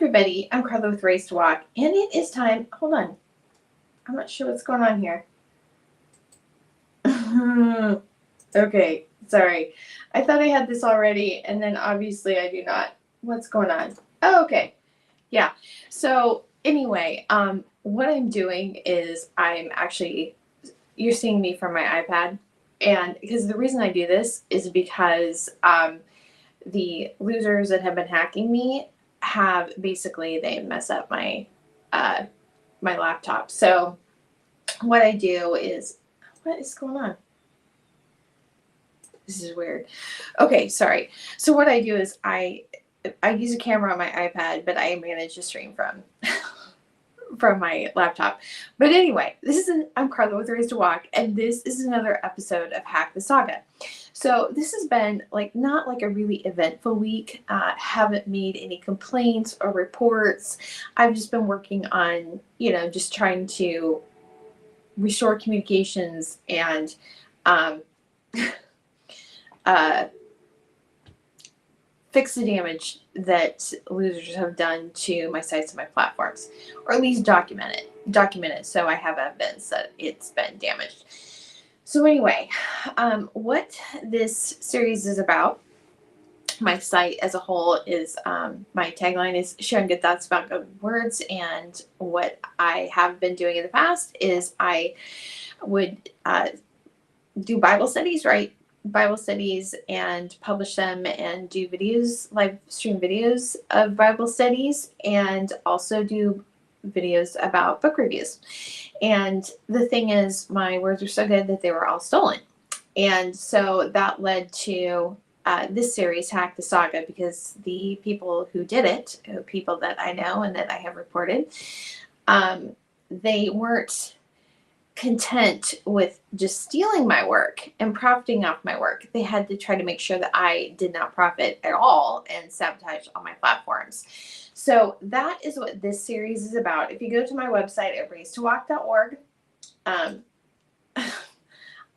everybody, I'm Carla with Race to Walk, and it is time, hold on, I'm not sure what's going on here. Okay, sorry. I thought I had this already, and then obviously I do not. What's going on? Oh, okay. Yeah. So anyway, what I'm doing is I'm actually, you're seeing me from my iPad, and because the reason I do this is because the losers that have been hacking me have basically, they mess up my my laptop. So what I do is, what is going on? This is weird. Okay, sorry. So what I do is I use a camera on my iPad, but I manage to stream from my laptop. But anyway, I'm Carla with Race to Walk, and this is another episode of Hack the Saga. So this has been not like a really eventful week. Haven't made any complaints or reports. I've just been working on, just trying to restore communications and fix the damage that losers have done to my sites and my platforms, or at least document it so I have evidence that it's been damaged. So anyway, what this series is about, my site as a whole, is my tagline is sharing good thoughts about good words, and what I have been doing in the past is I would do Bible studies, right? Bible studies, and publish them and do videos, live stream videos of Bible studies, and also do videos about book reviews. And the thing is, my words were so good that they were all stolen. And so that led to this series, Hack the Saga, because the people who did it, people that I know and that I have reported, they weren't content with just stealing my work and profiting off my work. They had to try to make sure that I did not profit at all and sabotage all my platforms. So that is what this series is about. If you go to my website at racetowalk.org,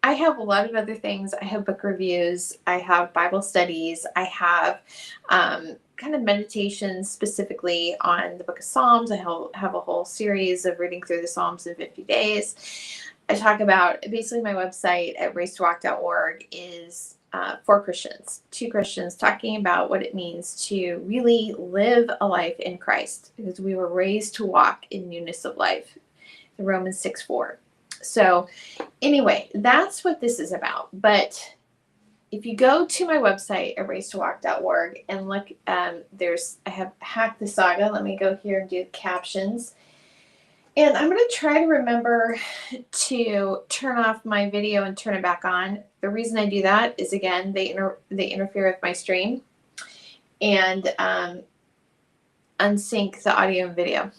I have a lot of other things. I have book reviews, I have Bible studies, I have kind of meditations specifically on the book of Psalms. I have a whole series of reading through the Psalms in 50 days. I talk about, basically my website at racetowalk.org is for Christians, two Christians talking about what it means to really live a life in Christ, because we were raised to walk in newness of life, Romans 6:4. So anyway, that's what this is about. But if you go to my website at racetowalk.org and look, I have Hack the Saga. Let me go here and do captions. And I'm going to try to remember to turn off my video and turn it back on. The reason I do that is, again, they interfere with my stream and unsync the audio and video.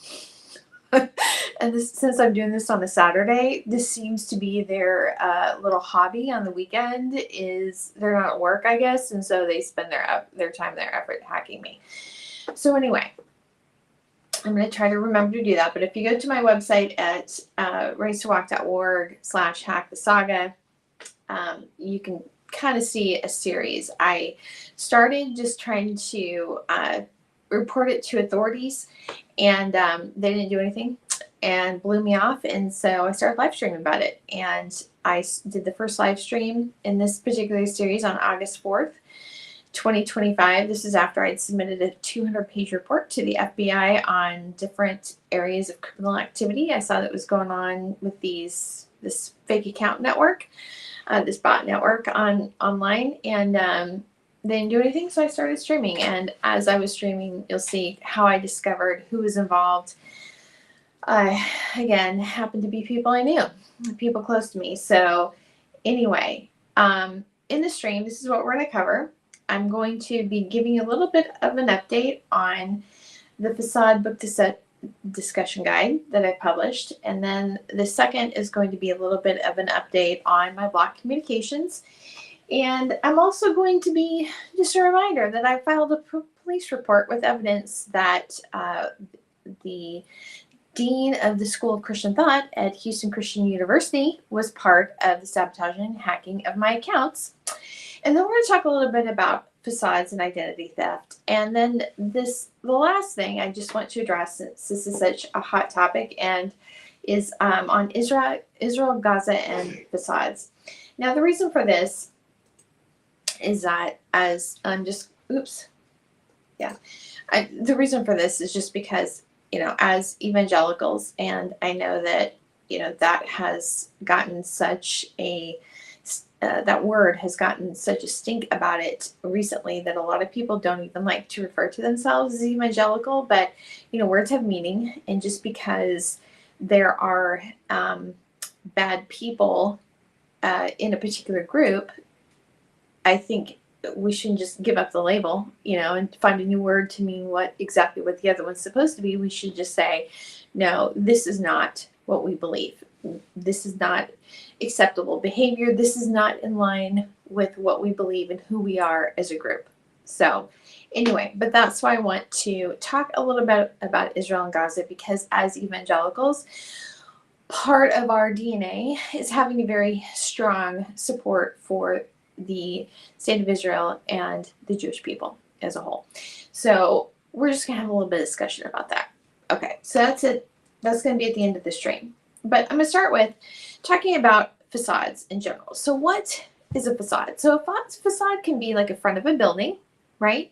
And since I'm doing this on a Saturday, this seems to be their little hobby on the weekend. Is they're not at work, I guess, and so they spend their time, their effort hacking me. So anyway, I'm going to try to remember to do that. But if you go to my website at racetowalk.org/hackthesaga, you can kind of see a series. I started just trying to report it to authorities, and they didn't do anything and blew me off. And so I started live streaming about it, and I did the first live stream in this particular series on August 4th, 2025. This is after I'd submitted a 200-page report to the FBI on different areas of criminal activity I saw that was going on with this fake account network, this bot network online, and they didn't do anything, so I started streaming. And as I was streaming, you'll see how I discovered who was involved. Again, happened to be people I knew, people close to me. So anyway, in the stream, this is what we're going to cover. I'm going to be giving a little bit of an update on the Facade book discussion guide that I published. And then the second is going to be a little bit of an update on my block communications. And I'm also going to be just a reminder that I filed a police report with evidence that the dean of the School of Christian Thought at Houston Christian University was part of the sabotage and hacking of my accounts. And then we're going to talk a little bit about facades and identity theft. And then the last thing I just want to address, since this is such a hot topic, and is on Israel-Gaza and facades. Now, the reason for this is that the reason for this is just because, as evangelicals, and I know that, that has gotten such a that word has gotten such a stink about it recently that a lot of people don't even like to refer to themselves as evangelical. But, words have meaning. And just because there are bad people in a particular group, I think we shouldn't just give up the label, and find a new word to mean exactly what the other one's supposed to be. We should just say, no, this is not what we believe. This is not acceptable behavior. This is not in line with what we believe and who we are as a group. So anyway, but that's why I want to talk a little bit about Israel and Gaza, because as evangelicals, part of our DNA is having a very strong support for the state of Israel and the Jewish people as a whole. So we're just going to have a little bit of discussion about that. Okay, so that's it. That's going to be at the end of the stream. But I'm going to start with talking about facades in general. So what is a facade? So a facade can be like a front of a building, right?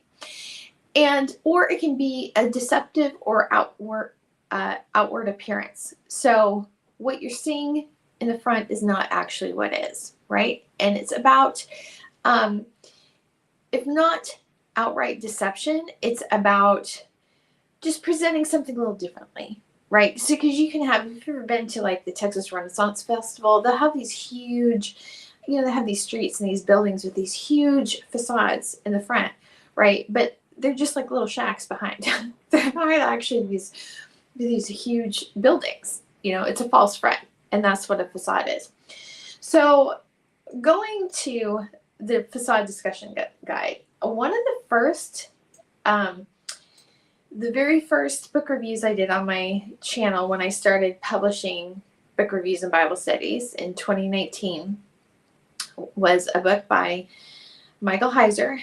Or it can be a deceptive or outward appearance. So what you're seeing in the front is not actually what is, right? And it's about, if not outright deception, it's about just presenting something a little differently, right? So, because you can have, if you've ever been to like the Texas Renaissance Festival, they'll have these huge, they have these streets and these buildings with these huge facades in the front, right? But they're just like little shacks behind. They're not actually these huge buildings. It's a false front, and that's what a facade is. So, going to the facade discussion guide, one of the first, the very first book reviews I did on my channel when I started publishing book reviews and Bible studies in 2019 was a book by Michael Heiser,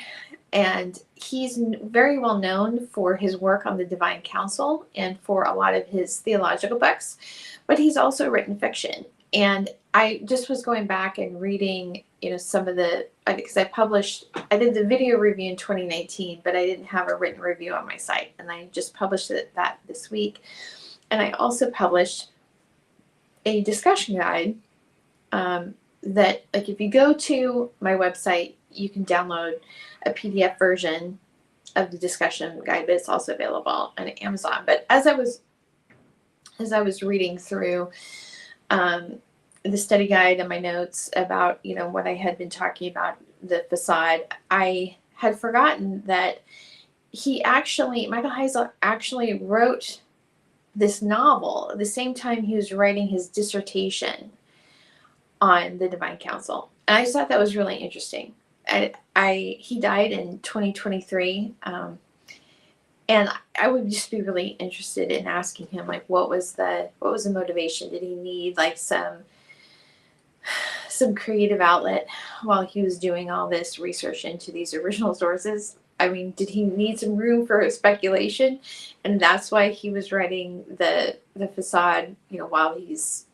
and he's very well known for his work on the Divine Council and for a lot of his theological books, but he's also written fiction. And I just was going back and reading, some of the, because I did the video review in 2019, but I didn't have a written review on my site. And I just published that this week. And I also published a discussion guide that, like, if you go to my website, you can download a PDF version of the discussion guide, but it's also available on Amazon. But as I was reading through the study guide and my notes about, what I had been talking about, the facade, I had forgotten that Michael Heiser actually wrote this novel at the same time he was writing his dissertation on the Divine Council. And I just thought that was really interesting. He died in 2023. And I would just be really interested in asking him, like, what was the motivation? Did he need like some creative outlet while he was doing all this research into these original sources? I mean, did he need some room for speculation? And that's why he was writing the facade, while he's,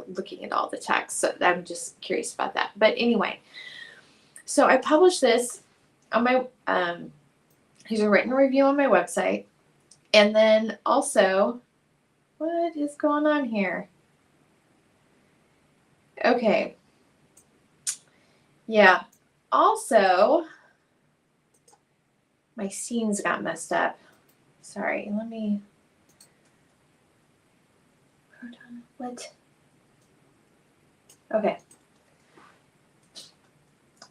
looking at all the text. So I'm just curious about that. But anyway, so I published this on my, here's a written review on my website. And then also, what is going on here? Okay. Yeah. Also, my scenes got messed up. Sorry, let me. What? Okay.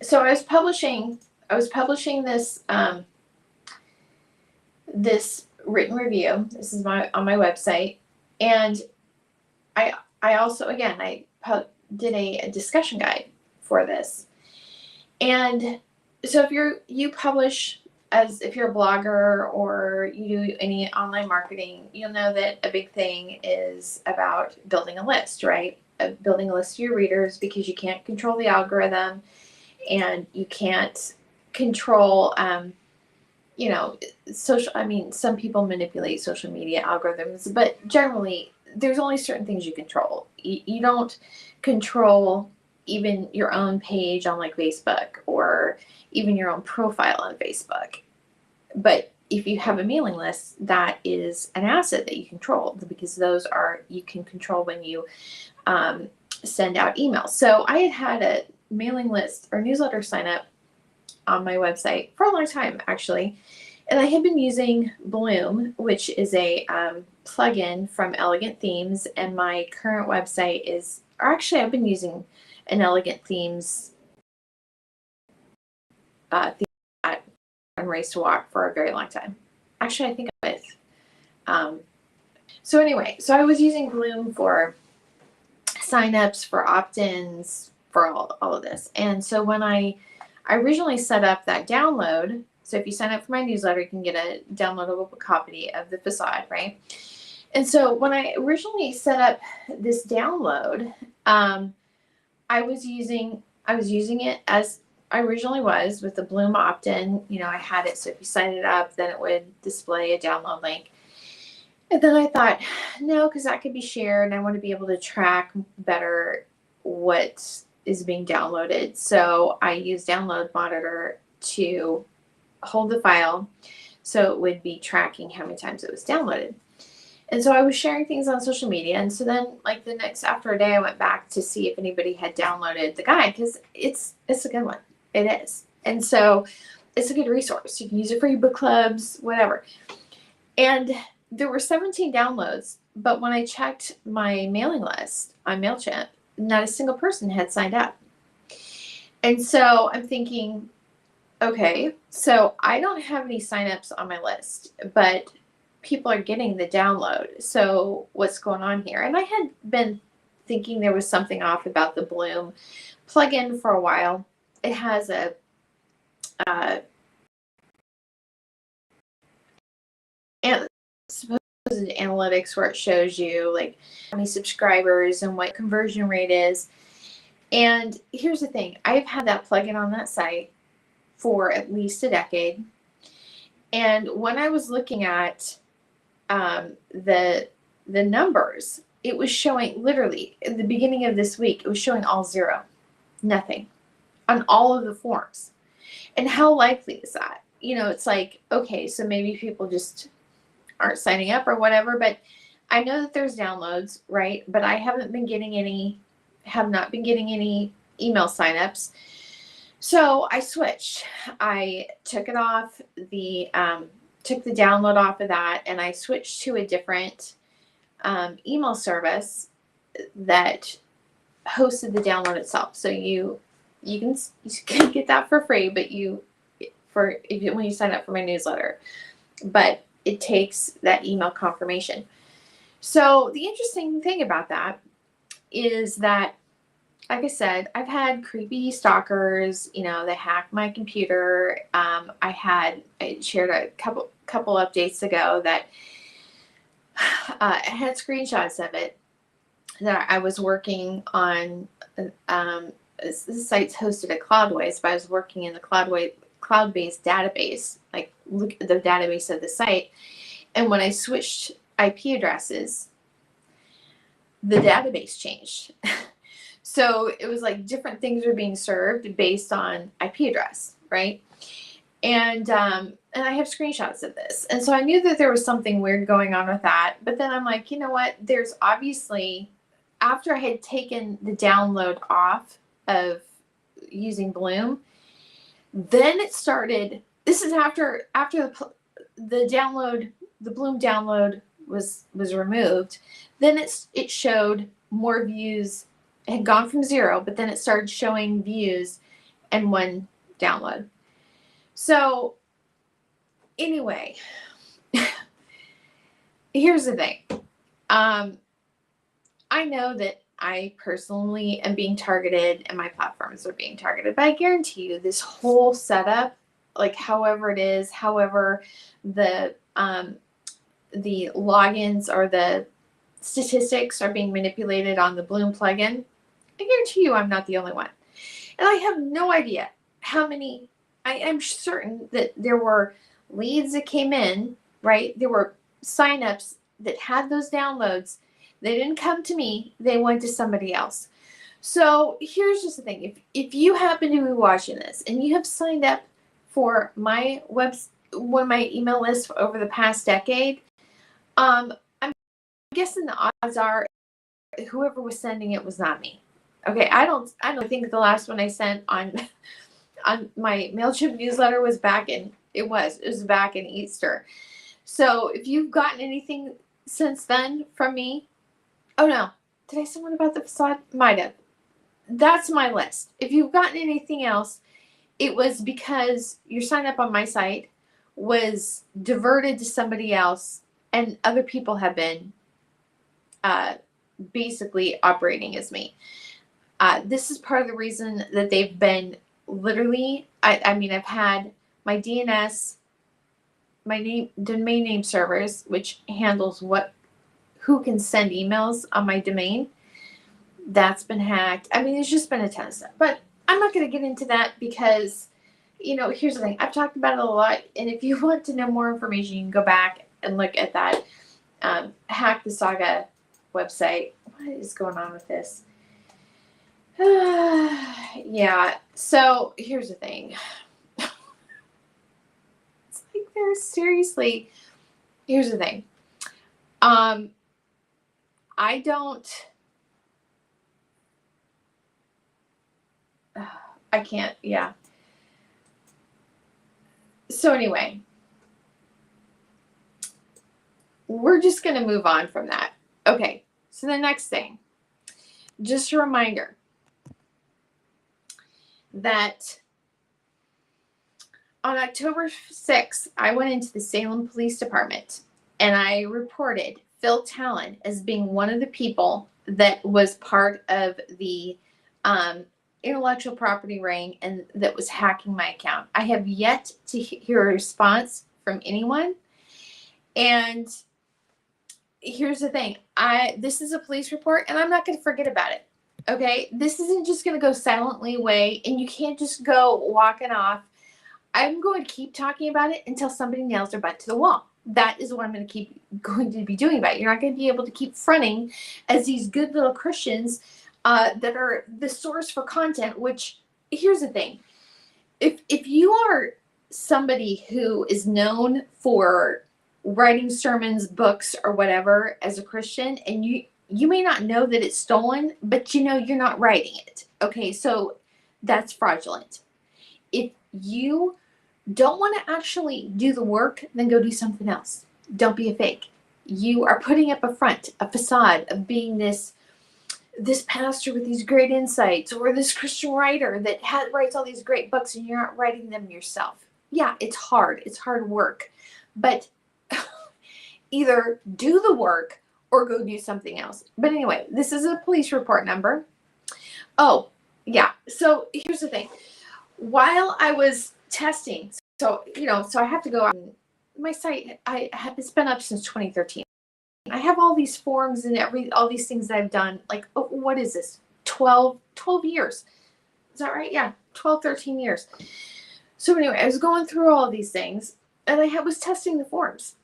So I was publishing this this written review. This is on my website, and I also, again, I did a discussion guide for this. And so if you publish, if you're a blogger or you do any online marketing, you'll know that a big thing is about building a list, right? Building a list of your readers, because you can't control the algorithm and you can't control, you know, some people manipulate social media algorithms, but generally there's only certain things you control. You don't control even your own page on like Facebook or even your own profile on Facebook. But if you have a mailing list, that is an asset that you control, because those are, you can control when you send out emails. So I had a mailing list or newsletter sign up on my website for a long time, actually. And I had been using Bloom, which is a plugin from Elegant Themes. And my current website is, or actually I've been using an Elegant Themes theme on Race to Walk for a very long time. Actually, I think I'm with. So anyway, so I was using Bloom for signups, for opt-ins, for all of this. And so when I originally set up that download, so if you sign up for my newsletter, you can get a downloadable copy of the Facade, right? And so when I originally set up this download, I was using it as I originally was, with the Bloom opt-in. You know, I had it so if you sign it up, then it would display a download link. And then I thought, no, because that could be shared, and I want to be able to track better what is being downloaded. So I use Download Monitor to hold the file, so it would be tracking how many times it was downloaded. And so I was sharing things on social media. And so then, like after a day, I went back to see if anybody had downloaded the guide, because it's a good one. It is. And so it's a good resource. You can use it for your book clubs, whatever. And there were 17 downloads, but when I checked my mailing list on MailChimp, not a single person had signed up. And so I'm thinking, okay, so I don't have any signups on my list, but people are getting the download. So what's going on here? And I had been thinking there was something off about the Bloom plugin for a while. It has a supposed analytics where it shows you like how many subscribers and what conversion rate is. And here's the thing, I've had that plugin on that site for at least a decade. And when I was looking at the numbers, it was showing, literally at the beginning of this week, it was showing all zero, nothing on all of the forms. And how likely is that? You know, it's like, okay, so maybe people just aren't signing up or whatever, but I know that there's downloads, right? But I have not been getting any email signups. So I switched. I took it off took the download off of that, and I switched to a different email service that hosted the download itself. So you can get that for free, but when you sign up for my newsletter, but it takes that email confirmation. So the interesting thing about that is that, like I said, I've had creepy stalkers, you know, they hacked my computer. I shared a couple updates ago that I had screenshots of it, that I was working on. The site's hosted at Cloudways, but I was working in the cloud-based database, like look at the database of the site. And when I switched IP addresses, the database changed. So it was like different things were being served based on IP address, right? And I have screenshots of this. And so I knew that there was something weird going on with that. But then I'm like, you know what? There's obviously, after I had taken the download off of using Bloom, then it started. This is after the download, the Bloom download was removed. Then it showed more views. It had gone from 0, but then it started showing views and 1 download. So anyway, here's the thing. I know that I personally am being targeted and my platforms are being targeted, but I guarantee you this whole setup, like however it is, however the logins or the statistics are being manipulated on the Bloom plugin, I guarantee you I'm not the only one. And I have no idea how many I'm certain that there were leads that came in, right? There were signups that had those downloads. They didn't come to me. They went to somebody else. So here's just the thing. If you happen to be watching this and you have signed up for my one of my email lists over the past decade, I'm guessing the odds are whoever was sending it was not me. Okay, I don't think the last one I sent on my MailChimp newsletter was back in it was back in Easter. So if you've gotten anything since then from me, oh no, did I send one about the facade? Might have. That's my list. If you've gotten anything else, it was because your sign up on my site was diverted to somebody else, and other people have been basically operating as me. This is part of the reason that they've been literally, I mean, I've had my DNS, my domain name servers, which handles who can send emails on my domain. That's been hacked. I mean, there's just been a ton of stuff, but I'm not going to get into that because, here's the thing. I've talked about it a lot, and if you want to know more information, you can go back and look at that Hack the Saga website. What is going on with this? Yeah, so here's the thing. It's like seriously, here's the thing. I can't, yeah. So anyway, we're just going to move on from that. Okay, so the next thing, just a reminder that on October 6th, I went into the Salem Police Department and I reported Phil Tallon as being one of the people that was part of the intellectual property ring and that was hacking my account. I have yet to hear a response from anyone. And here's the thing. This is a police report and I'm not going to forget about it. Okay? This isn't just going to go silently away and you can't just go walking off. I'm going to keep talking about it until somebody nails their butt to the wall. That is what I'm going to be doing about it. You're not going to be able to keep fronting as these good little Christians that are the source for content, which, here's the thing. If you are somebody who is known for writing sermons, books, or whatever as a Christian, and you may not know that it's stolen, but you're not writing it. Okay, so that's fraudulent. If you don't want to actually do the work, then go do something else. Don't be a fake. You are putting up a front, a facade of being this pastor with these great insights, or this Christian writer that writes all these great books and you're not writing them yourself. Yeah, it's hard. It's hard work. But either do the work or go do something else. But anyway, this is a police report number. Oh, yeah. So here's the thing. While I was testing, so I have to go on my site. It's been up since 2013. I have all these forms and all these things that I've done. Like, what is this? 12 years. Is that right? Yeah, 12, 13 years. So anyway, I was going through all of these things and I was testing the forms.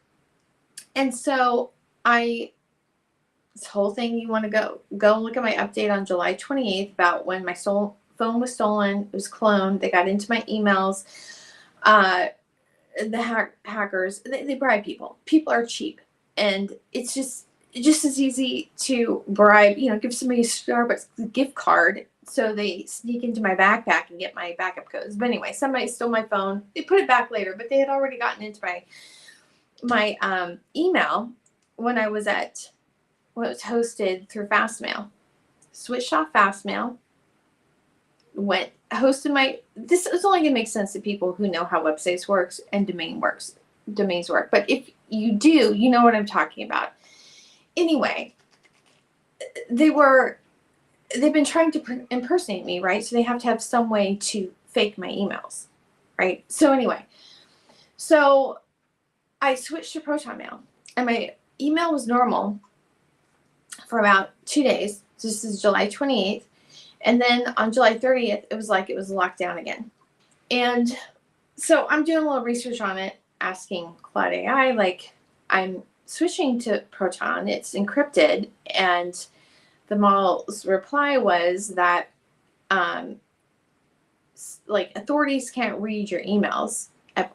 And so this whole thing, you want to go and look at my update on July 28th about when my phone was stolen. It was cloned. They got into my emails. The hackers, they bribe people. People are cheap. And it's just as easy to bribe, give somebody a Starbucks gift card so they sneak into my backpack and get my backup codes. But anyway, somebody stole my phone. They put it back later, but they had already gotten into my email when I was hosted through Fastmail. Switched off Fastmail. This is only going to make sense to people who know how websites works and domains work. But if you do, you know what I'm talking about. Anyway, they've been trying to impersonate me, right? So they have to have some way to fake my emails, right? So anyway, I switched to Proton Mail and my email was normal for about 2 days. This is July 28th. And then on July 30th, it was like it was locked down again. And So I'm doing a little research on it, asking Claude AI, like, I'm switching to Proton, it's encrypted, and the model's reply was that like authorities can't read your emails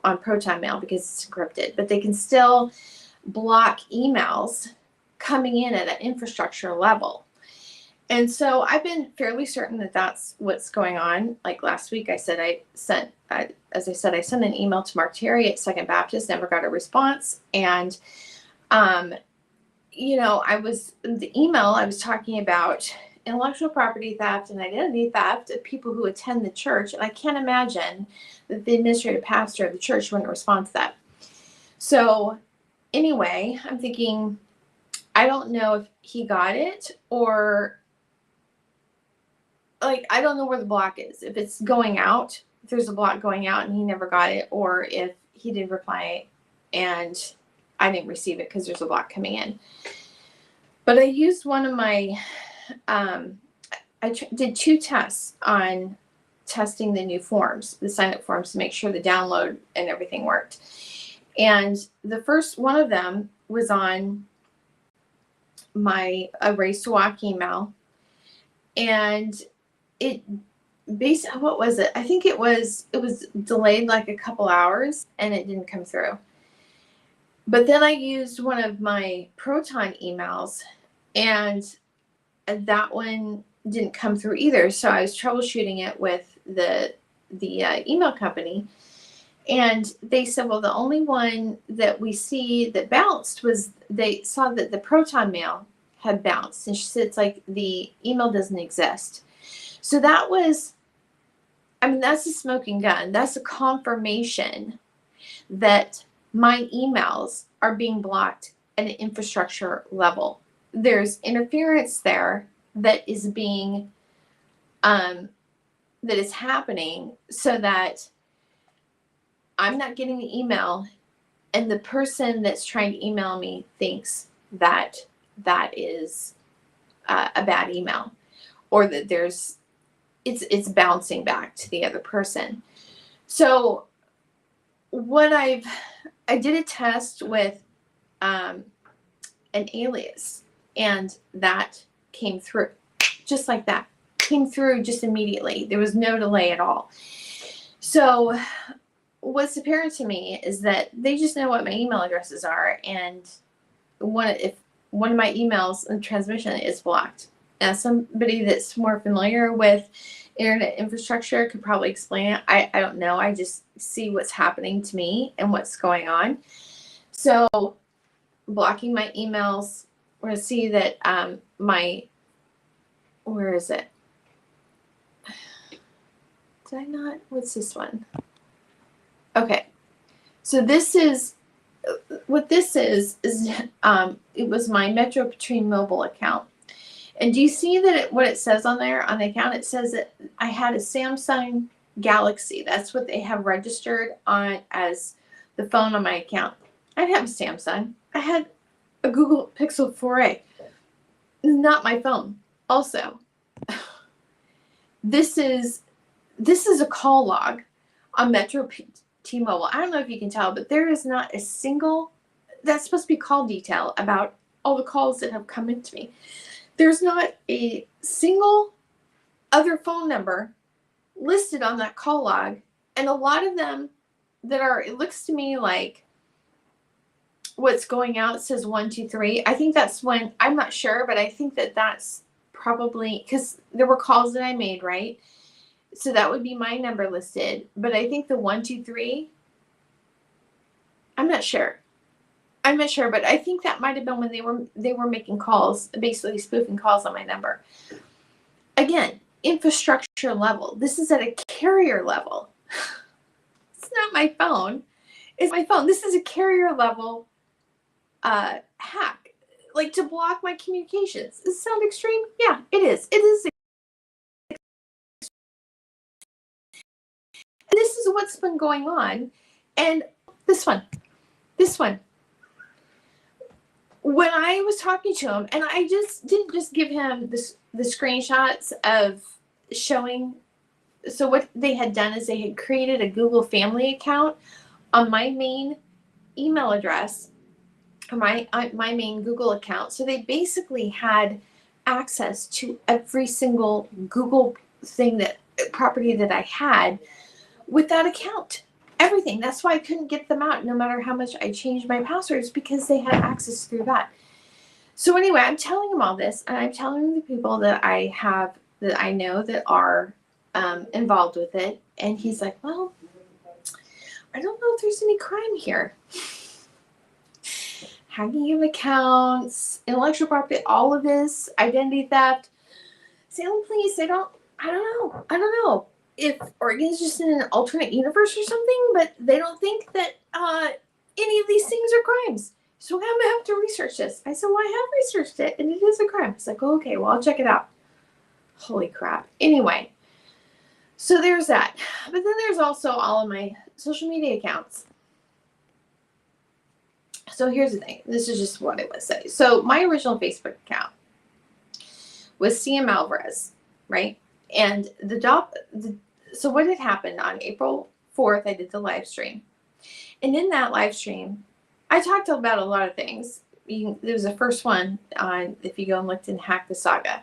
on Proton Mail because it's encrypted, but they can still block emails coming in at an infrastructure level. And so I've been fairly certain that that's what's going on. Like last week, I said I sent an email to Mark Terry at Second Baptist, never got a response. And, the email I was talking about intellectual property theft and identity theft of people who attend the church. And I can't imagine that the administrative pastor of the church wouldn't respond to that. So anyway, I'm thinking, I don't know if he got it, or like, I don't know where the block is. If it's going out, if there's a block going out and he never got it, or if he didn't reply and I didn't receive it because there's a block coming in. But I used one of my, did 2 tests on testing the new forms, the sign-up forms, to make sure the download and everything worked. And the first one of them was on my Joswiack email, and it basically, what was it? I think it was delayed like a couple hours and it didn't come through. But then I used one of my Proton emails and that one didn't come through either. So I was troubleshooting it with the email company, and they said, well, the only one that we see that bounced was, they saw that the Proton mail had bounced, and she said, it's like the email doesn't exist. So that was, that's a smoking gun. That's a confirmation that my emails are being blocked at an infrastructure level. There's interference there that is being, that is happening, so that I'm not getting the email, and the person that's trying to email me thinks that that is a bad email, or that it's bouncing back to the other person. So what I did a test with an alias, and that came through just like that. Came through just immediately. There was no delay at all. So what's apparent to me is that they just know what my email addresses are, and if one of my emails and transmission is blocked. Now, somebody that's more familiar with internet infrastructure could probably explain it. I don't know. I just see what's happening to me and what's going on. So blocking my emails, we're going to see that where is it? Did I not? What's this one? Okay. So this is, what this is it was my Metro Patrine mobile account. And do you see that what it says on there on the account? It says that I had a Samsung Galaxy. That's what they have registered on as the phone on my account. I didn't have a Samsung. I had a Google Pixel 4a. Not my phone. Also, this is a call log on Metro T-Mobile. I don't know if you can tell, but there is not a single, that's supposed to be call detail about all the calls that have come into me. There's not a single other phone number listed on that call log. And a lot of them that are, it looks to me like what's going out says 123. I think that's when, I'm not sure, but I think that that's probably, because there were calls that I made, right? So that would be my number listed. But I think the 123, I'm not sure, but I think that might have been when they were making calls, basically spoofing calls on my number. Again, infrastructure level. This is at a carrier level. It's not my phone. It's my phone. This is a carrier level hack, like to block my communications. Does it sound extreme? Yeah, it is. It is. And this is what's been going on. And this one. When I was talking to him, and I didn't just give him the screenshots of showing So what they had done is they had created a Google Family account on my main email address, or my main Google account. So they basically had access to every single Google property that I had with that account. Everything. That's why I couldn't get them out no matter how much I changed my passwords, because they had access through that. So anyway, I'm telling him all this, and I'm telling the people that I know that are involved with it. And he's like, well, I don't know if there's any crime here. Hacking of accounts, intellectual property, all of this, identity theft. Salem police, I don't know if Oregon's just in an alternate universe or something, but they don't think that any of these things are crimes. So I'm gonna have to research this. I said, well, I have researched it, and it is a crime. It's like, oh, okay, well, I'll check it out. Holy crap. Anyway, so there's that. But then there's also all of my social media accounts. So here's the thing. This is just what I would say. So my original Facebook account was CM Alvarez, right? And so what had happened on April 4th, I did the live stream. And in that live stream, I talked about a lot of things. There was the first one on, if you go and looked in Hack the Saga.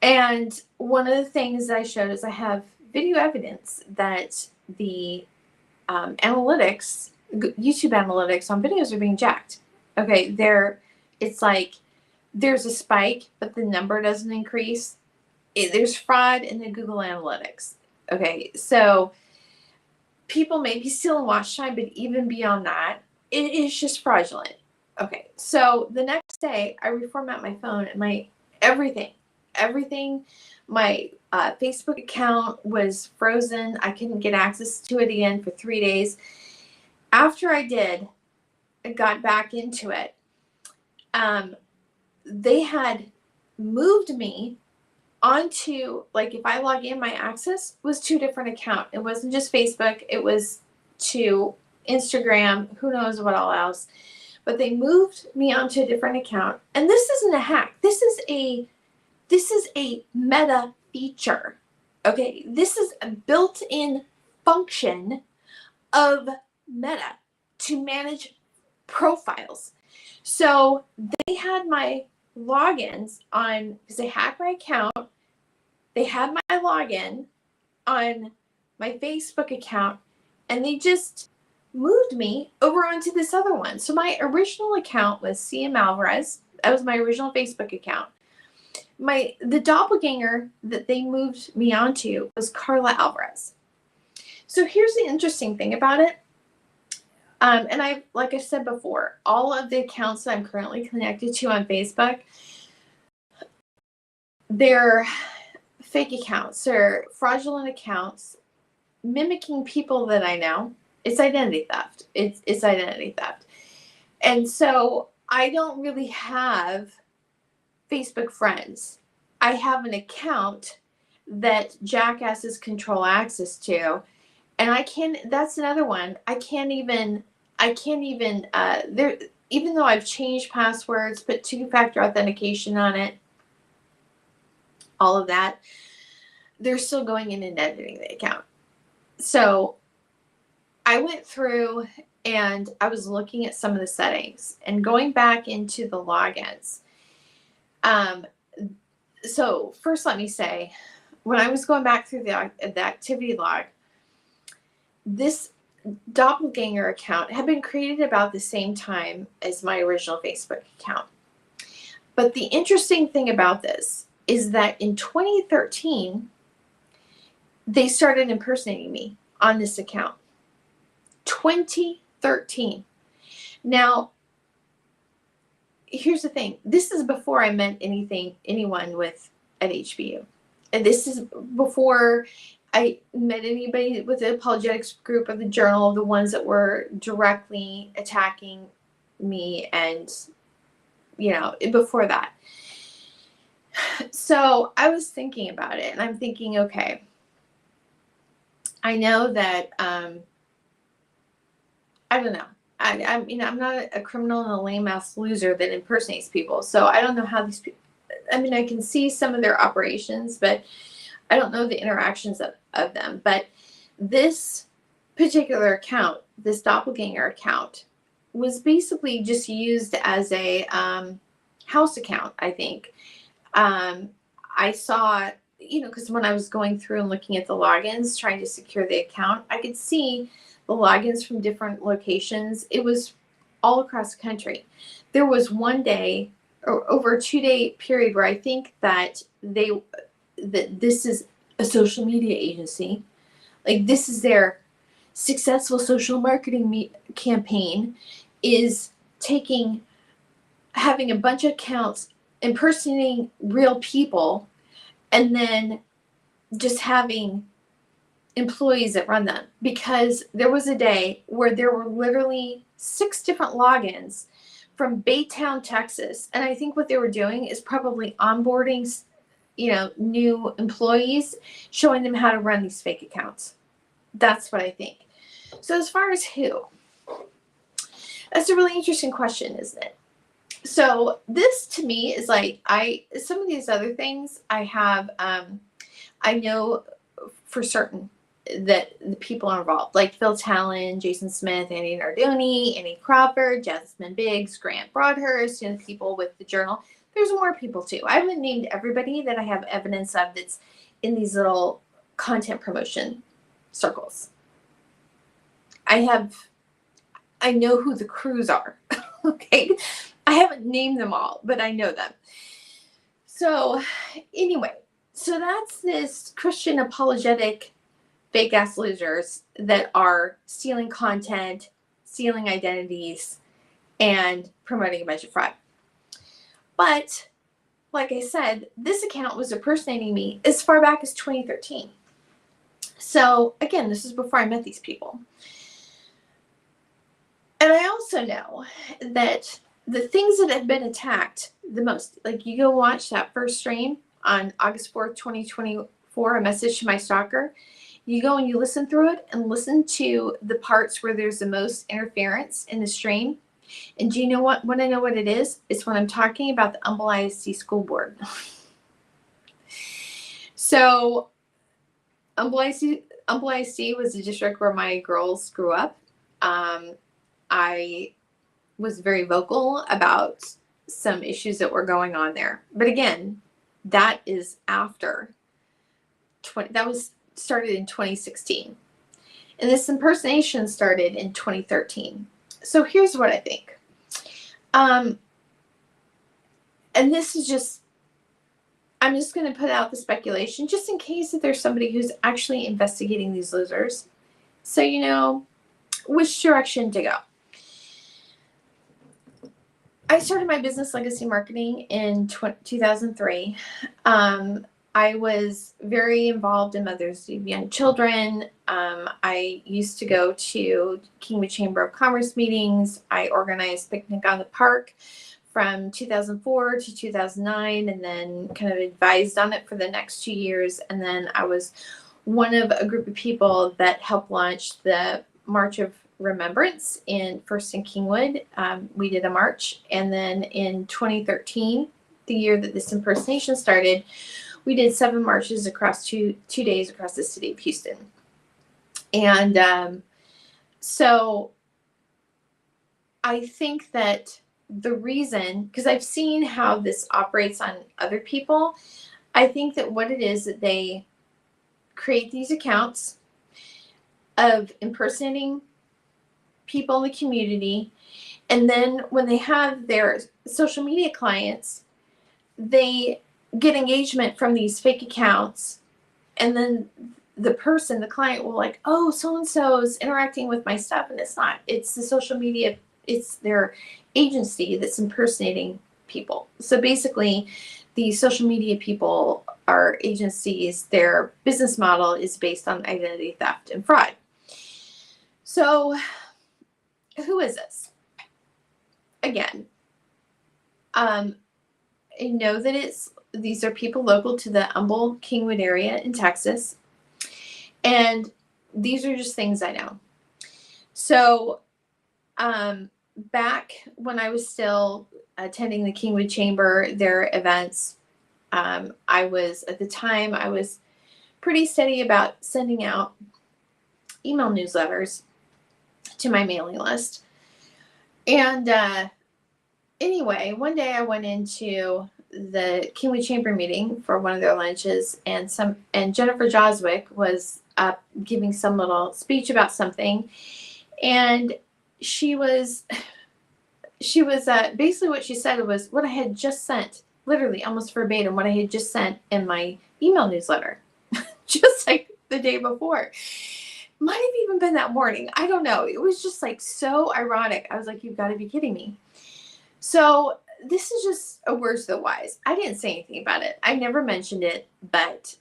And one of the things that I showed is I have video evidence that the analytics, YouTube analytics on videos are being jacked. Okay, it's like there's a spike, but the number doesn't increase. There's fraud in the Google Analytics. Okay, so people may be stealing watch time, but even beyond that, it is just fraudulent. Okay, so the next day I reformat my phone and my everything, my Facebook account was frozen. I couldn't get access to it again for 3 days. After I got back into it, they had moved me onto, like, if I log in, my access was to a different account. It wasn't just Facebook. It was to Instagram, who knows what all else. But they moved me onto a different account. And this isn't a hack. This is a meta feature. Okay, this is a built-in function of Meta to manage profiles. So they had my logins on, because they hacked my account. They had my login on my Facebook account, and they just moved me over onto this other one. So my original account was CM Alvarez. That was my original Facebook account. The doppelganger that they moved me onto was Carla Alvarez. So here's the interesting thing about it. And like I said before, all of the accounts that I'm currently connected to on Facebook, they're fake accounts. They're fraudulent accounts mimicking people that I know. It's identity theft. It's identity theft. And so I don't really have Facebook friends. I have an account that jackasses control access to. And that's another one. I can't even, even though I've changed passwords, put 2-factor authentication on it, all of that, they're still going in and editing the account. So I went through and I was looking at some of the settings and going back into the logins. So first, let me say, when I was going back through the activity log, this Doppelganger account had been created about the same time as my original Facebook account. But the interesting thing about this is that in 2013, they started impersonating me on this account. 2013. Now, here's the thing. This is before I met anyone at HBU. And this is before I met anybody with the apologetics group or the journal, the ones that were directly attacking me, and, before that. So I was thinking about it, and I'm thinking, okay, I know that, I don't know. I'm not a criminal and a lame-ass loser that impersonates people. So I don't know how these people, I can see some of their operations, but I don't know the interactions of them, but this particular account, this Doppelganger account, was basically just used as a house account, I think. I saw, because when I was going through and looking at the logins, trying to secure the account, I could see the logins from different locations. It was all across the country. There was one day, or over a 2-day period, where I think that this is a social media agency. Like, this is their successful social marketing campaign, is having a bunch of accounts, impersonating real people, and then just having employees that run them. Because there was a day where there were literally 6 different logins from Baytown, Texas. And I think what they were doing is probably onboarding, new employees, showing them how to run these fake accounts. That's what I think. So as far as who, that's a really interesting question, isn't it? So this to me is like, some of these other things I have, I know for certain that the people are involved, like Phil Tallon, Jason Smith, Andy Nardoni, Annie Crawford, Jasmine Biggs, Grant Broadhurst, people with the Journal. There's more people too. I haven't named everybody that I have evidence of that's in these little content promotion circles. I know who the crews are. Okay. I haven't named them all, but I know them. So anyway, so that's this Christian apologetic fake ass losers that are stealing content, stealing identities, and promoting a bunch of fraud. But like I said, this account was impersonating me as far back as 2013. So again, this is before I met these people. And I also know that the things that have been attacked the most, like, you go watch that first stream on August 4th, 2024, A Message to My Stalker. You go and you listen through it and listen to the parts where there's the most interference in the stream. And do you know what? When I know what it is, it's when I'm talking about the Humble ISD school board. So Humble ISD was the district where my girls grew up. I was very vocal about some issues that were going on there. But again, that is after that was started in 2016. And this impersonation started in 2013. So here's what I think. And this is just, I'm just going to put out the speculation just in case that there's somebody who's actually investigating these losers. So you know which direction to go. I started my business, Legacy Marketing, in 2003. I was very involved in mothers of young children. I used to go to Kingwood Chamber of Commerce meetings. I organized Picnic on the Park from 2004 to 2009, and then kind of advised on it for the next 2 years. And then I was one of a group of people that helped launch the March of Remembrance first in Kingwood. We did a march, and then in 2013, the year that this impersonation started, we did 7 marches across two days across the city of Houston. And so I think that the reason, because I've seen how this operates on other people, I think that what it is that they create these accounts of impersonating people in the community, and then when they have their social media clients, they get engagement from these fake accounts, and then the client will like, oh, so-and-so is interacting with my stuff, and it's not. It's the social media, it's their agency that's impersonating people. So basically, the social media people are agencies. Their business model is based on identity theft and fraud. So who is this? Again, I know that these are people local to the Humble Kingwood area in Texas. And these are just things I know. So back when I was still attending the Kingwood Chamber, their events, I was pretty steady about sending out email newsletters to my mailing list. And anyway, one day I went into the Kingwood Chamber meeting for one of their lunches, and Jennifer Joswiack was up giving some little speech about something, and she was basically what she said was what I had just sent, literally almost verbatim what I had just sent in my email newsletter, just like the day before. Might have even been that morning. I don't know. It was just like so ironic. I was like, you've got to be kidding me. So this is just a words to the wise. I didn't say anything about it. I never mentioned it, but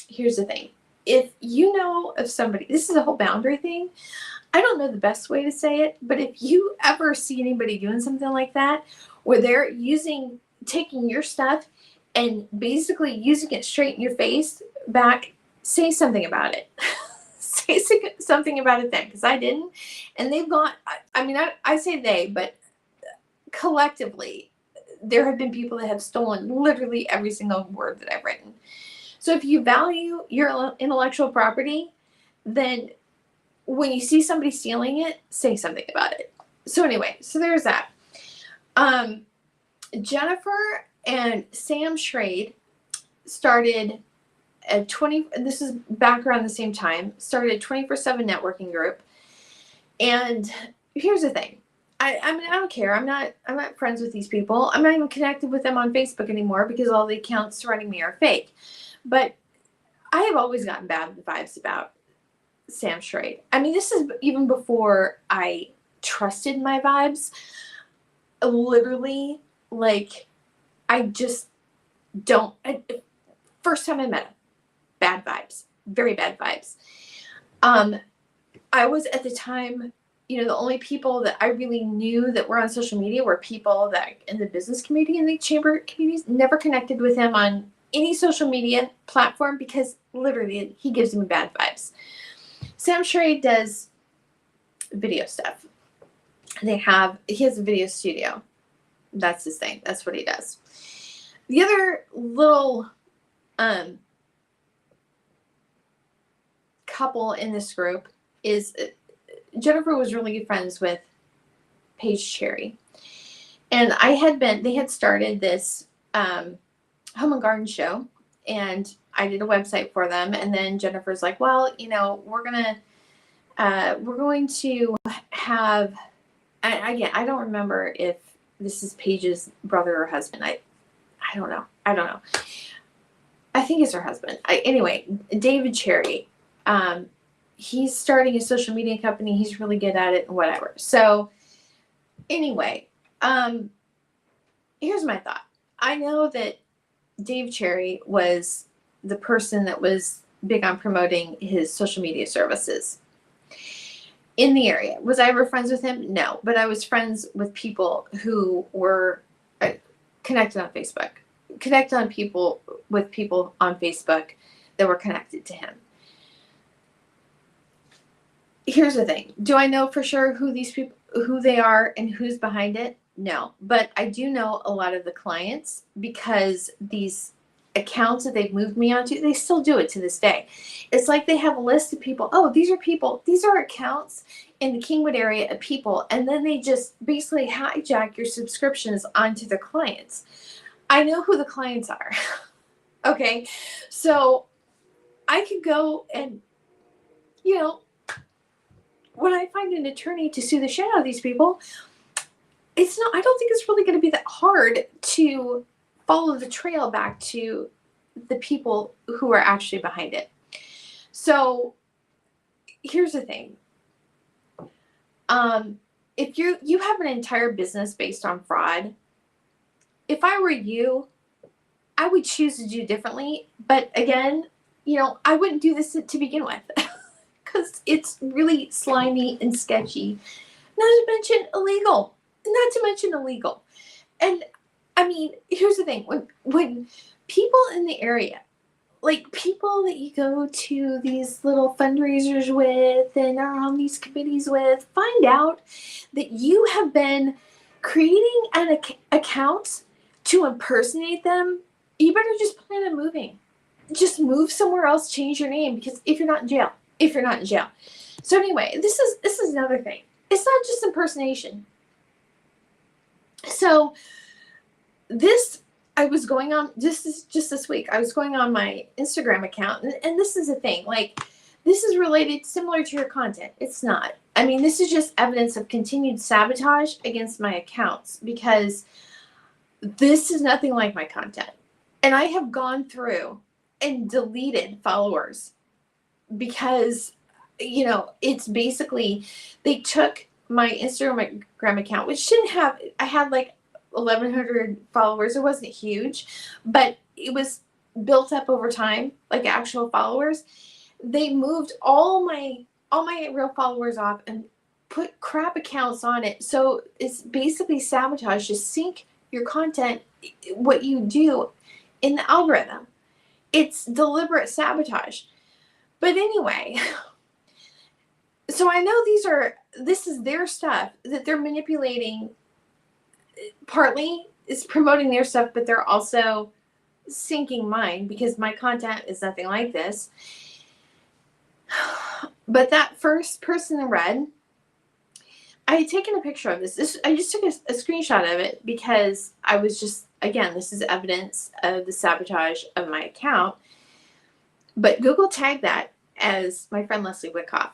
here's the thing. If you know of somebody, this is a whole boundary thing. I don't know the best way to say it, but if you ever see anybody doing something like that, where they're taking your stuff and basically using it straight in your face back, say something about it. Say something about it then, because I didn't. And they've gone, I say they, but collectively, there have been people that have stolen literally every single word that I've written. So if you value your intellectual property, then when you see somebody stealing it, say something about it. So anyway, so there's that. Jennifer and Sam Schrade started this is back around the same time, started a 24/7 networking group. And here's the thing. I don't care. I'm not friends with these people. I'm not even connected with them on Facebook anymore because all the accounts surrounding me are fake. But I have always gotten bad vibes about Sam Schrade. I mean, this is even before I trusted my vibes. Literally, like, I just don't. First time I met him, bad vibes, very bad vibes. I was at the time, the only people that I really knew that were on social media were people that in the business community and the chamber communities. Never connected with him on any social media platform because literally he gives me bad vibes. Sam Schrade does video stuff. He has a video studio. That's his thing. That's what he does. The other little couple in this group is Jennifer was really good friends with Paige Cherry. And they had started this home and garden show, and I did a website for them. And then Jennifer's like, well, we're going to have, again, I don't remember if this is Paige's brother or husband. I don't know. I think it's her husband. Anyway, David Cherry, he's starting a social media company. He's really good at it and whatever. So anyway, here's my thought. I know that Dave Cherry was the person that was big on promoting his social media services in the area. Was I ever friends with him? No, but I was friends with people who were connected on Facebook, with people on Facebook that were connected to him. Here's the thing. Do I know for sure who they are and who's behind it? No, but I do know a lot of the clients because these accounts that they've moved me onto, they still do it to this day. It's like they have a list of people. Oh, these are accounts in the Kingwood area of people. And then they just basically hijack your subscriptions onto their clients. I know who the clients are. Okay. So I could go and, when I find an attorney to sue the shit out of these people, I don't think it's really going to be that hard to follow the trail back to the people who are actually behind it. So here's the thing. If you have an entire business based on fraud, if I were you, I would choose to do differently. But again, I wouldn't do this to begin with because it's really slimy and sketchy. Not to mention illegal. And I mean, here's the thing. When people in the area, like people that you go to these little fundraisers with and are on these committees with, find out that you have been creating an account to impersonate them, you better just plan on moving. Just move somewhere else, change your name, because if you're not in jail. So anyway, this is another thing. It's not just impersonation. So this is just this week. I was going on my Instagram account, and this is the thing. Like, this is related similar to your content. It's not. I mean, this is just evidence of continued sabotage against my accounts, because this is nothing like my content. And I have gone through and deleted followers because, you know, it's basically, they took my Instagram account, which didn't have, I had like 1,100 followers. It wasn't huge, but it was built up over time, like actual followers. They moved all my real followers off and put crap accounts on it. So it's basically sabotage. Just sync your content, what you do, in the algorithm. It's deliberate sabotage. But anyway, so I know this is their stuff that they're manipulating. Partly it's promoting their stuff, but they're also syncing mine, because my content is nothing like this. But that first person in red, I had taken a picture of this. I just took a screenshot of it because I was just, again, this is evidence of the sabotage of my account. But Google tagged that as my friend Leslie Witkoff.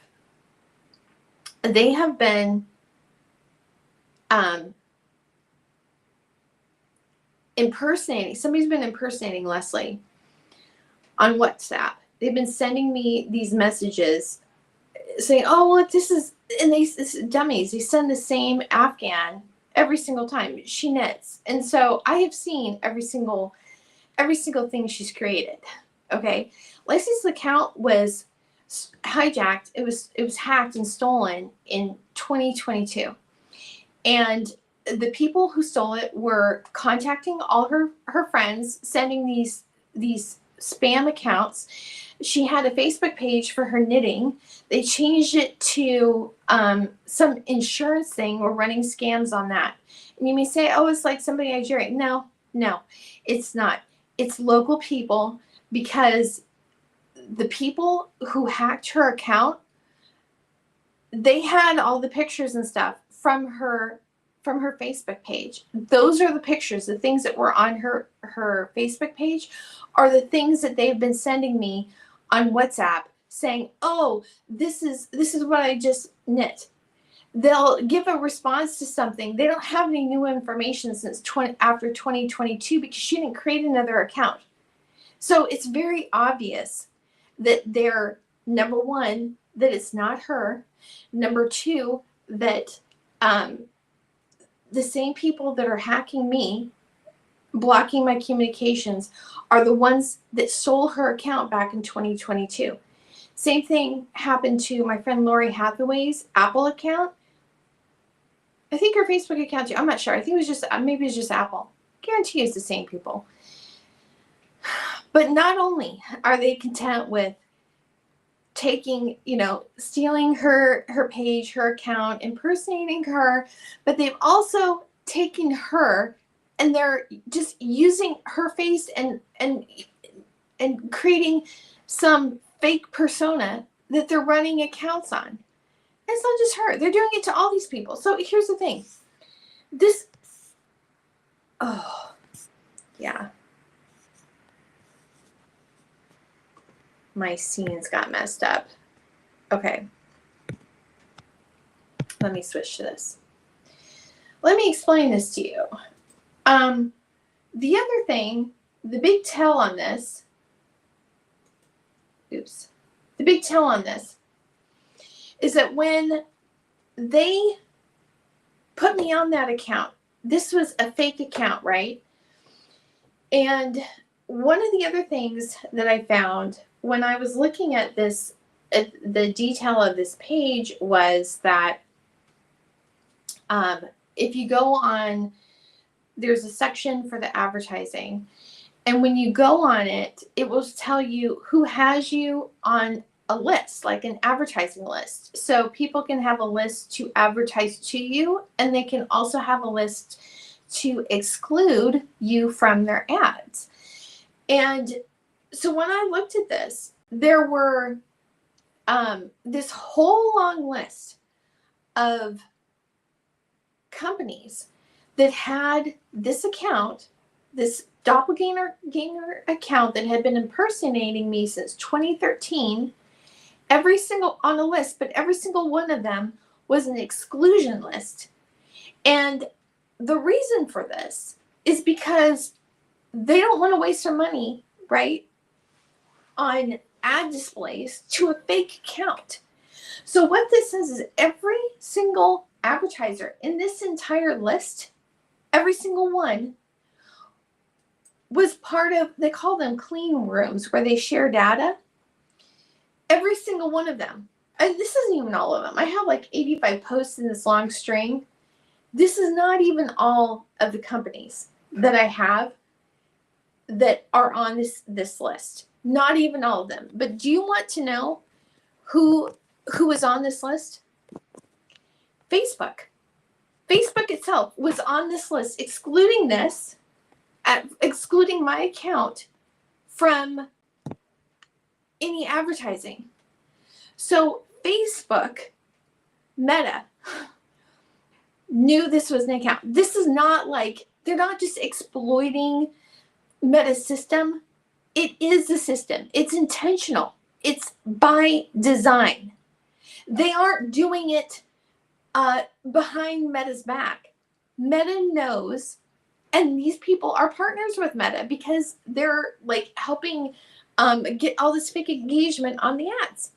They have been impersonating, somebody's been impersonating Leslie on WhatsApp. They've been sending me these messages saying, oh, well, this is, and this dummies, they send the same Afghan every single time. She knits. And so I have seen every single thing she's created. Okay. Leslie's account was hijacked. It was hacked and stolen in 2022. And the people who stole it were contacting all her friends, sending these spam accounts. She had a Facebook page for her knitting. They changed it to some insurance thing. We're running scams on that. And you may say, oh, it's like somebody Nigerian. No, it's not. It's local people, because the people who hacked her account, they had all the pictures and stuff from her Facebook page. Those are the pictures. The things that were on her Facebook page are the things that they've been sending me on WhatsApp, saying, oh, this is what I just knit. They'll give a response to something. They don't have any new information since after 2022, because she didn't create another account. So it's very obvious that they're, number one, that it's not her. Number two, that the same people that are hacking me, blocking my communications, are the ones that stole her account back in 2022. Same thing happened to my friend Lori Hathaway's Apple account. I think her Facebook account too. I'm not sure. I think it was just, maybe it's just Apple. Guarantee it's the same people. But not only are they content with taking, stealing her page, her account, impersonating her, but they've also taken her and they're just using her face and creating some fake persona that they're running accounts on. It's not just her. They're doing it to all these people. So here's the thing. Yeah. My scenes got messed up. Okay. Let me switch to this. Let me explain this to you. The other thing, the big tell on this, the big tell on this is that when they put me on that account, this was a fake account, right? And one of the other things that I found when I was looking at this, the detail of this page, was that if you go on, there's a section for the advertising. And when you go on it, it will tell you who has you on a list, like an advertising list. So people can have a list to advertise to you, and they can also have a list to exclude you from their ads. And So when I looked at this, there were this whole long list of companies that had this account, this Doppelganger account that had been impersonating me since 2013, every single on a list, but every single one of them was an exclusion list. And the reason for this is because they don't want to waste their money, right, on ad displays to a fake account. So what this says is every single advertiser in this entire list, every single one, was part of, they call them clean rooms, where they share data. Every single one of them. And this isn't even all of them. I have like 85 posts in this long string. This is not even all of the companies that I have that are on this list. Not even all of them. But do you want to know who is on this list? Facebook. Facebook itself was on this list, excluding this, excluding my account from any advertising. So Facebook, Meta, knew this was an account. This is not like, they're not just exploiting Meta's system. It is the system. It's intentional. It's by design. They aren't doing it behind Meta's back. Meta knows, and these people are partners with Meta because they're like helping get all this fake engagement on the ads.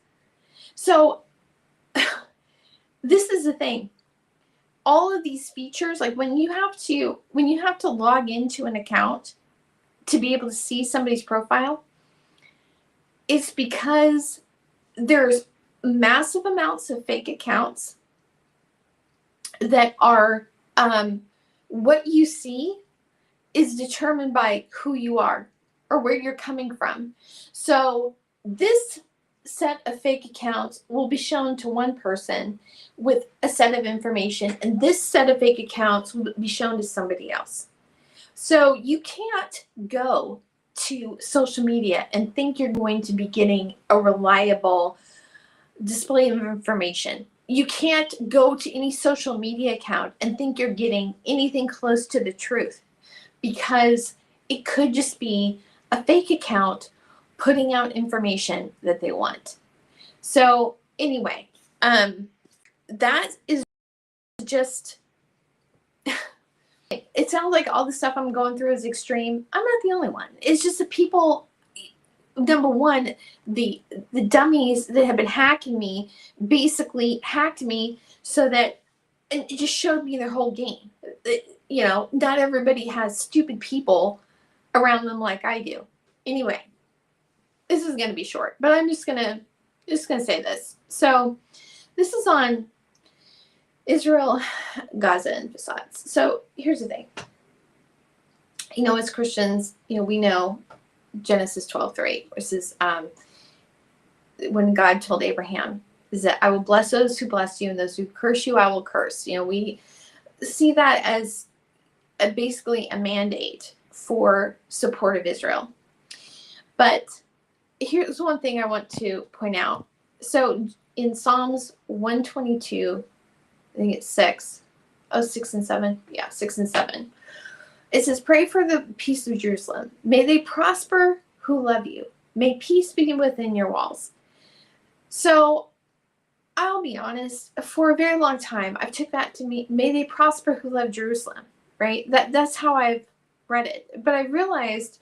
So this is the thing. All of these features, like when you have to log into an account to be able to see somebody's profile, it's because there's massive amounts of fake accounts that are, what you see is determined by who you are or where you're coming from. So this set of fake accounts will be shown to one person with a set of information, and this set of fake accounts will be shown to somebody else. So you can't go to social media and think you're going to be getting a reliable display of information. You can't go to any social media account and think you're getting anything close to the truth, because it could just be a fake account putting out information that they want. So anyway, that is just, it sounds like all the stuff I'm going through is extreme. I'm not the only one. It's just that people, number one, the dummies that have been hacking me basically hacked me so that, and it just showed me their whole game. You know, not everybody has stupid people around them like I do. Anyway, this is going to be short, but I'm just going to say this. So this is on Israel-Gaza and Facade. So here's the thing. You know, as Christians, you know, we know Genesis 12:3, which is when God told Abraham, is that I will bless those who bless you, and those who curse you, I will curse. You know, we see that as basically a mandate for support of Israel. But here's one thing I want to point out. So in Psalms 122, I think it's 6 and 7. Yeah, 6 and 7. It says, pray for the peace of Jerusalem. May they prosper who love you. May peace be within your walls. So I'll be honest, for a very long time, I've took that to mean, may they prosper who love Jerusalem, right? That's how I've read it. But I realized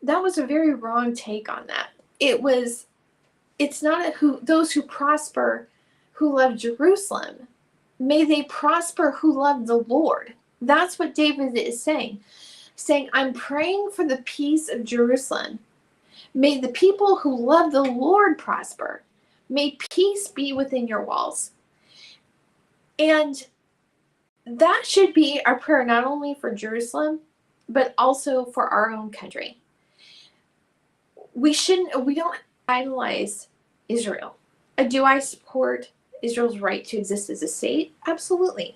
that was a very wrong take on that. It's not those who prosper who love Jerusalem. May they prosper who love the Lord. That's what David is saying. Saying, I'm praying for the peace of Jerusalem. May the people who love the Lord prosper. May peace be within your walls. And that should be our prayer, not only for Jerusalem, but also for our own country. We don't idolize Israel. Do I support Israel's right to exist as a state? Absolutely.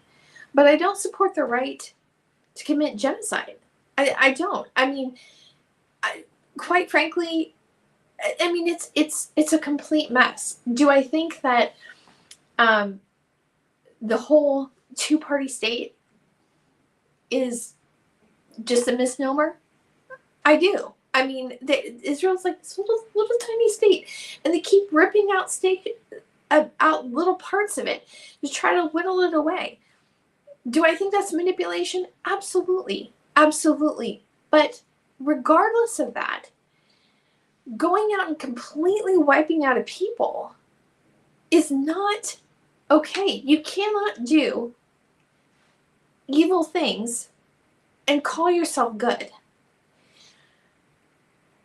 But I don't support the right to commit genocide. I don't. I mean, quite frankly, I mean, it's a complete mess. Do I think that the whole two-party state is just a misnomer? I do. I mean, Israel's like this little tiny state, and they keep ripping out out little parts of it to try to whittle it away. Do I think that's manipulation? Absolutely. Absolutely. But regardless of that, going out and completely wiping out a people is not okay. You cannot do evil things and call yourself good.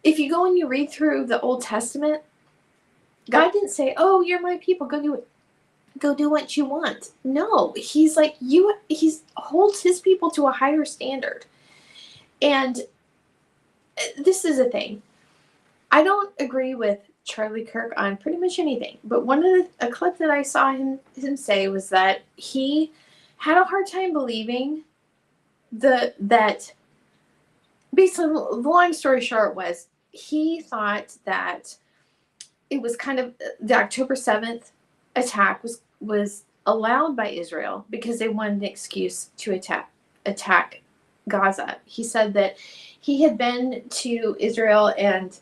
If you go and you read through the Old Testament, God didn't say, "Oh, you're my people, go do it. Go do what you want." No, he's like, he holds his people to a higher standard. And this is a thing. I don't agree with Charlie Kirk on pretty much anything, but a clip that I saw him say was that he had a hard time believing that basically, the long story short was, he thought that it was kind of the October 7th attack was allowed by Israel because they wanted an excuse to attack Gaza. He said that he had been to Israel, and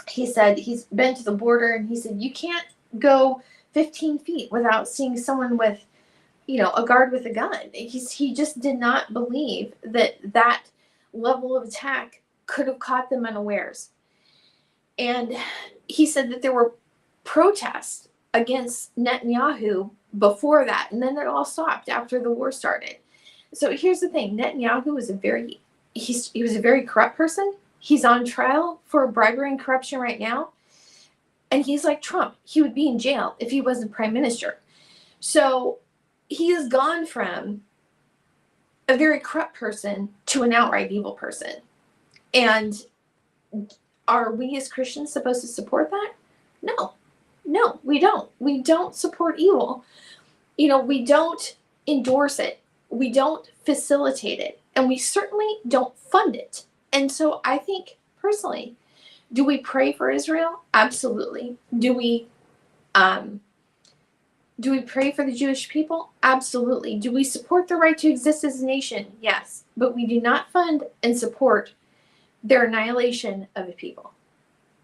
he said he's been to the border, and he said you can't go 15 feet without seeing someone with, a guard with a gun. He just did not believe that level of attack could have caught them unawares. And he said that there were protests against Netanyahu before that, and then it all stopped after the war started. So here's the thing: Netanyahu was he was a very corrupt person. He's on trial for bribery and corruption right now, and he's like Trump. He would be in jail if he wasn't prime minister. So he has gone from a very corrupt person to an outright evil person. And are we as Christians supposed to support that? No, we don't. We don't support evil. We don't endorse it. We don't facilitate it. And we certainly don't fund it. And so I think, personally, do we pray for Israel? Absolutely. Do we pray for the Jewish people? Absolutely. Do we support the right to exist as a nation? Yes. But we do not fund and support their annihilation of a people.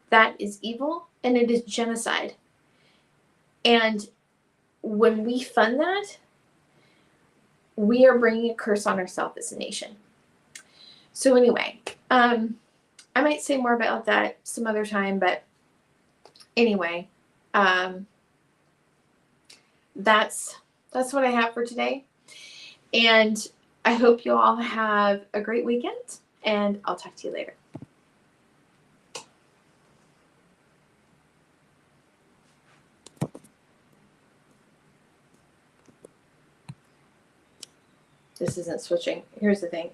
That is evil, and it is genocide. And when we fund that, we are bringing a curse on ourselves as a nation. So anyway, I might say more about that some other time, but anyway, that's what I have for today. And I hope you all have a great weekend, and I'll talk to you later. This isn't switching. Here's the thing.